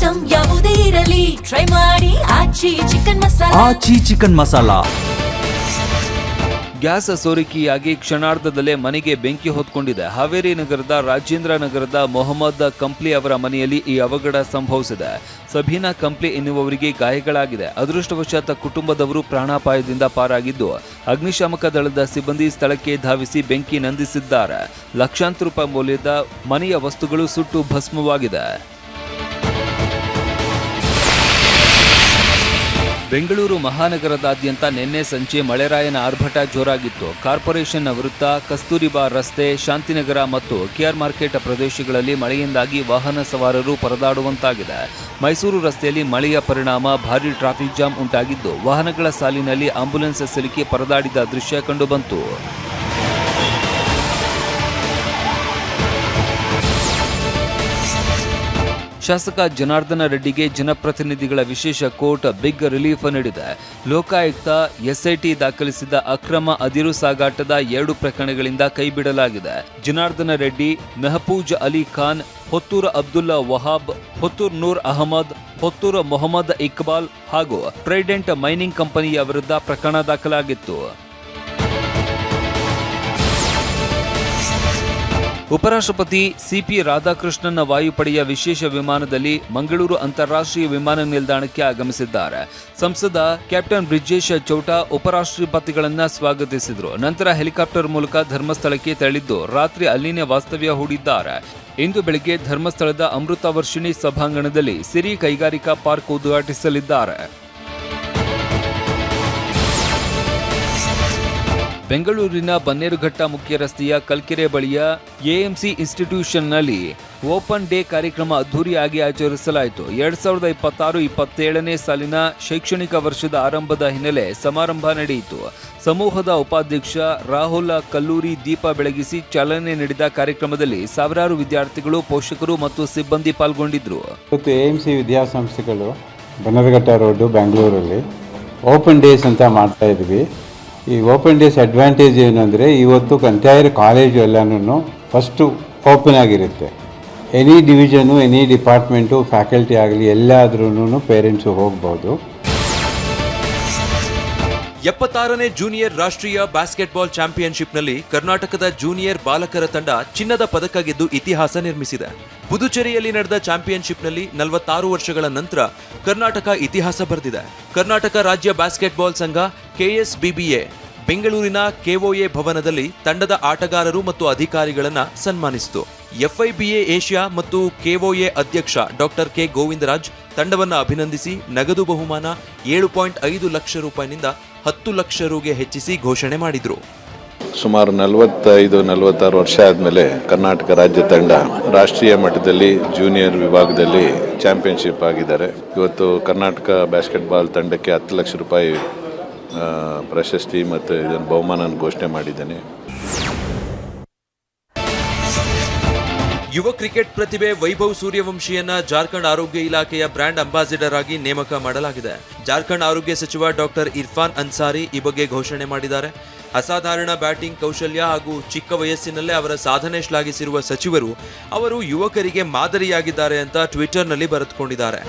Item ಯಾವುದೇ ಇರಲಿ try ಮಾಡಿ ಆಚಿ ಚಿಕನ್ ಮಸಾಲಾ. ಗ್ಯಾಸ್ ಸೋರಿಕೆಯಾಗಿ ಕ್ಷಣಾರ್ಧದಲ್ಲೇ ಮನೆಗೆ ಬೆಂಕಿ ಹೊತ್ಕೊಂಡಿದೆ. ಹಾವೇರಿ ನಗರದ ರಾಜೇಂದ್ರ ನಗರದ ಮೊಹಮ್ಮದ್ ಕಂಪ್ಲಿ ಅವರ ಮನೆಯಲ್ಲಿ ಈ ಅವಘಡ ಸಂಭವಿಸಿದೆ. ಸಬೀನಾ ಕಂಪ್ಲಿ ಎನ್ನುವವರಿಗೆ ಗಾಯಗಳಾಗಿದೆ. ಅದೃಷ್ಟವಶಾತ್ ಕುಟುಂಬದವರು ಪ್ರಾಣಾಪಾಯದಿಂದ ಪಾರಾಗಿದ್ದು ಅಗ್ನಿಶಾಮಕ ದಳದ ಸಿಬ್ಬಂದಿ ಸ್ಥಳಕ್ಕೆ ಧಾವಿಸಿ ಬೆಂಕಿ ನಂದಿಸಿದ್ದಾರೆ. ಲಕ್ಷಾಂತರ ರೂಪಾಯಿ ಮೌಲ್ಯದ ಮನೆಯ ವಸ್ತುಗಳು ಸುಟ್ಟು ಭಸ್ಮವಾಗಿದೆ. ಬೆಂಗಳೂರು ಮಹಾನಗರದಾದ್ಯಂತ ನಿನ್ನೆ ಸಂಜೆ ಮಳೆರಾಯನ ಆರ್ಭಟ ಜೋರಾಗಿತ್ತು. ಕಾರ್ಪೊರೇಷನ್ ವೃತ್ತ, ಕಸ್ತೂರಿಬಾ ರಸ್ತೆ, ಶಾಂತಿನಗರ ಮತ್ತು ಕೆಆರ್ ಮಾರ್ಕೆಟ್ ಪ್ರದೇಶಗಳಲ್ಲಿ ಮಳೆಯಿಂದಾಗಿ ವಾಹನ ಸವಾರರು ಪರದಾಡುವಂತಾಗಿದೆ. ಮೈಸೂರು ರಸ್ತೆಯಲ್ಲಿ ಮಳೆಯ ಪರಿಣಾಮ ಭಾರೀ ಟ್ರಾಫಿಕ್ ಜಾಮ್ ಉಂಟಾಗಿದ್ದು ವಾಹನಗಳ ಸಾಲಿನಲ್ಲಿ ಆಂಬ್ಯುಲೆನ್ಸ್ ಸಿಲುಕಿ ಪರದಾಡಿದ ದೃಶ್ಯ ಕಂಡುಬಂತು. ಶಾಸಕ ಜನಾರ್ದನ ರೆಡ್ಡಿಗೆ ಜನಪ್ರತಿನಿಧಿಗಳ ವಿಶೇಷ ಕೋರ್ಟ್ ಬಿಗ್ ರಿಲೀಫ್ ನೀಡಿದೆ. ಲೋಕಾಯುಕ್ತ ಎಸ್ಐಟಿ ದಾಖಲಿಸಿದ ಅಕ್ರಮ ಅದಿರು ಸಾಗಾಟದ 2 ಪ್ರಕರಣಗಳಿಂದ ಕೈಬಿಡಲಾಗಿದೆ. ಜನಾರ್ದನ ರೆಡ್ಡಿ, ಮೆಹಫೂಜ್ ಅಲಿ ಖಾನ್, ಹೊತ್ತೂರ್ ಅಬ್ದುಲ್ಲಾ ವಹಾಬ್, ಹೊತ್ತೂರ್ ನೂರ್ ಅಹಮದ್, ಹೊತ್ತೂರ್ ಮೊಹಮ್ಮದ್ ಇಕ್ಬಾಲ್ ಹಾಗೂ ಟ್ರೈಡೆಂಟ್ ಮೈನಿಂಗ್ ಕಂಪನಿಯ ವಿರುದ್ಧ ಪ್ರಕರಣ ದಾಖಲಾಗಿತ್ತು. ಉಪರಾಷ್ಟ್ರಪತಿ ಸಿಪಿ ರಾಧಾಕೃಷ್ಣನ್ ವಾಯುಪಡೆಯ ವಿಶೇಷ ವಿಮಾನದಲ್ಲಿ ಮಂಗಳೂರು ಅಂತಾರಾಷ್ಟ್ರೀಯ ವಿಮಾನ ನಿಲ್ದಾಣಕ್ಕೆ ಆಗಮಿಸಿದ್ದಾರೆ. ಸಂಸದ ಕ್ಯಾಪ್ಟನ್ ಬ್ರಿಜೇಶ್ ಚೌಟಾ ಉಪರಾಷ್ಟ್ರಪತಿಗಳನ್ನ ಸ್ವಾಗತಿಸಿದರು. ನಂತರ ಹೆಲಿಕಾಪ್ಟರ್ ಮೂಲಕ ಧರ್ಮಸ್ಥಳಕ್ಕೆ ತೆರಳಿದ್ದು ರಾತ್ರಿ ಅಲ್ಲಿನೇ ವಾಸ್ತವ್ಯ ಹೂಡಿದ್ದಾರೆ. ಇಂದು ಬೆಳಗ್ಗೆ ಧರ್ಮಸ್ಥಳದ ಅಮೃತ ವರ್ಷಿಣಿ ಸಭಾಂಗಣದಲ್ಲಿ ಸಿರಿ ಕೈಗಾರಿಕಾ ಪಾರ್ಕ್ ಉದ್ಘಾಟಿಸಲಿದ್ದಾರೆ. ಬೆಂಗಳೂರಿನ ಬನ್ನೇರುಘಟ್ಟ ಮುಖ್ಯ ರಸ್ತೆಯ ಕಲ್ಕೆರೆ ಬಳಿಯ ಎಎಂಸಿ ಇನ್ಸ್ಟಿಟ್ಯೂಷನ್ನಲ್ಲಿ ಓಪನ್ ಡೇ ಕಾರ್ಯಕ್ರಮ ಅದ್ದೂರಿಯಾಗಿ ಆಚರಿಸಲಾಯಿತು. 2026-27ನೇ ಸಾಲಿನ ಶೈಕ್ಷಣಿಕ ವರ್ಷದ ಆರಂಭದ ಹಿನ್ನೆಲೆ ಸಮಾರಂಭ ನಡೆಯಿತು. ಸಮೂಹದ ಉಪಾಧ್ಯಕ್ಷ ರಾಹುಲ್ ಕಲ್ಲೂರಿ ದೀಪ ಬೆಳಗಿಸಿ ಚಾಲನೆ ನೀಡಿದ ಕಾರ್ಯಕ್ರಮದಲ್ಲಿ ಸಾವಿರಾರು ವಿದ್ಯಾರ್ಥಿಗಳು, ಪೋಷಕರು ಮತ್ತು ಸಿಬ್ಬಂದಿ ಪಾಲ್ಗೊಂಡಿದ್ದರು. ಎಎಂಸಿ ವಿದ್ಯಾಸಂಸ್ಥೆಗಳು ಬನ್ನೇರುಘಟ್ಟ ರೋಡ್ ಬೆಂಗಳೂರಲ್ಲಿ ಓಪನ್ ಡೇಸ್ ಅಂತ ಮಾಡ್ತಾ ಇದ್ವಿ. ಈ ಓಪನ್ ಡೇಸ್ ಅಡ್ವಾಂಟೇಜ್ ಏನಂದರೆ ಇವತ್ತು ಎಂಟೈರ್ ಕಾಲೇಜು ಎಲ್ಲನೂ ಫಸ್ಟು ಓಪನ್ ಆಗಿರುತ್ತೆ. Any division, any department, faculty ಆಗಲಿ ಎಲ್ಲಾದ್ರೂ ಪೇರೆಂಟ್ಸು ಹೋಗ್ಬೋದು. 76ನೇ ಜೂನಿಯರ್ ರಾಷ್ಟ್ರೀಯ ಬ್ಯಾಸ್ಕೆಟ್ಬಾಲ್ ಚಾಂಪಿಯನ್ಶಿಪ್ನಲ್ಲಿ ಕರ್ನಾಟಕದ ಜೂನಿಯರ್ ಬಾಲಕರ ತಂಡ ಚಿನ್ನದ ಪದಕ ಗೆದ್ದು ಇತಿಹಾಸ ನಿರ್ಮಿಸಿದೆ. ಪುದುಚೇರಿಯಲ್ಲಿ ನಡೆದ ಚಾಂಪಿಯನ್ಶಿಪ್ನಲ್ಲಿ 46 ವರ್ಷಗಳ ನಂತರ ಕರ್ನಾಟಕ ಇತಿಹಾಸ ಬರೆದಿದೆ. ಕರ್ನಾಟಕ ರಾಜ್ಯ ಬ್ಯಾಸ್ಕೆಟ್ಬಾಲ್ ಸಂಘ ಕೆಎಸ್ಬಿಬಿಎ ಬೆಂಗಳೂರಿನ ಕೆಒಎ ಭವನದಲ್ಲಿ ತಂಡದ ಆಟಗಾರರು ಮತ್ತು ಅಧಿಕಾರಿಗಳನ್ನು ಸನ್ಮಾನಿಸಿತು. ಎಫ್ಐಬಿಎ ಏಷ್ಯಾ ಮತ್ತು ಕೆಒಎ ಅಧ್ಯಕ್ಷ ಡಾಕ್ಟರ್ ಕೆ ಗೋವಿಂದರಾಜ್ ತಂಡವನ್ನು ಅಭಿನಂದಿಸಿ ನಗದು ಬಹುಮಾನ 7.5 ಲಕ್ಷ ರೂಪಾಯಿನಿಂದ 10 ಲಕ್ಷ ರುಗೆ ಹೆಚ್ಚಿಸಿ ಘೋಷಣೆ ಮಾಡಿದರು. ಸುಮಾರು 45-46 ವರ್ಷ ಆದಮೇಲೆ ಕರ್ನಾಟಕ ರಾಜ್ಯ ತಂಡ ರಾಷ್ಟ್ರೀಯ ಮಟ್ಟದಲ್ಲಿ ಜೂನಿಯರ್ ವಿಭಾಗದಲ್ಲಿ ಚಾಂಪಿಯನ್ಶಿಪ್ ಆಗಿದ್ದಾರೆ. ಇವತ್ತು ಕರ್ನಾಟಕ ಬ್ಯಾಸ್ಕೆಟ್ಬಾಲ್ ತಂಡಕ್ಕೆ 10 ಲಕ್ಷ ರೂಪಾಯಿ ಪ್ರಶಸ್ತಿ ಮತ್ತು ಇದನ್ನು ಬಹುಮಾನ ಘೋಷಣೆ ಮಾಡಿದ್ದೇನೆ. ಯುವ ಕ್ರಿಕೆಟ್ ಪ್ರತಿಭೆ ವೈಭವ್ ಸೂರ್ಯವಂಶಿಯನ್ನ ಜಾರ್ಖಂಡ್ ಆರೋಗ್ಯ ಇಲಾಖೆಯ ಬ್ರ್ಯಾಂಡ್ ಅಂಬಾಸಿಡರ್ ಆಗಿ ನೇಮಕ ಮಾಡಲಾಗಿದೆ. ಜಾರ್ಖಂಡ್ ಆರೋಗ್ಯ ಸಚಿವ ಡಾಕ್ಟರ್ ಇರ್ಫಾನ್ ಅನ್ಸಾರಿ ಈ ಬಗ್ಗೆ ಘೋಷಣೆ ಮಾಡಿದ್ದಾರೆ. ಅಸಾಧಾರಣ ಬ್ಯಾಟಿಂಗ್ ಕೌಶಲ್ಯ ಹಾಗೂ ಚಿಕ್ಕ ವಯಸ್ಸಿನಲ್ಲೇ ಅವರ ಸಾಧನೆ ಶ್ಲಾಘಿಸಿರುವ ಸಚಿವರು ಅವರು ಯುವಕರಿಗೆ ಮಾದರಿಯಾಗಿದ್ದಾರೆ ಅಂತ ಟ್ವಿಟರ್ನಲ್ಲಿ ಬರೆದುಕೊಂಡಿದ್ದಾರೆ.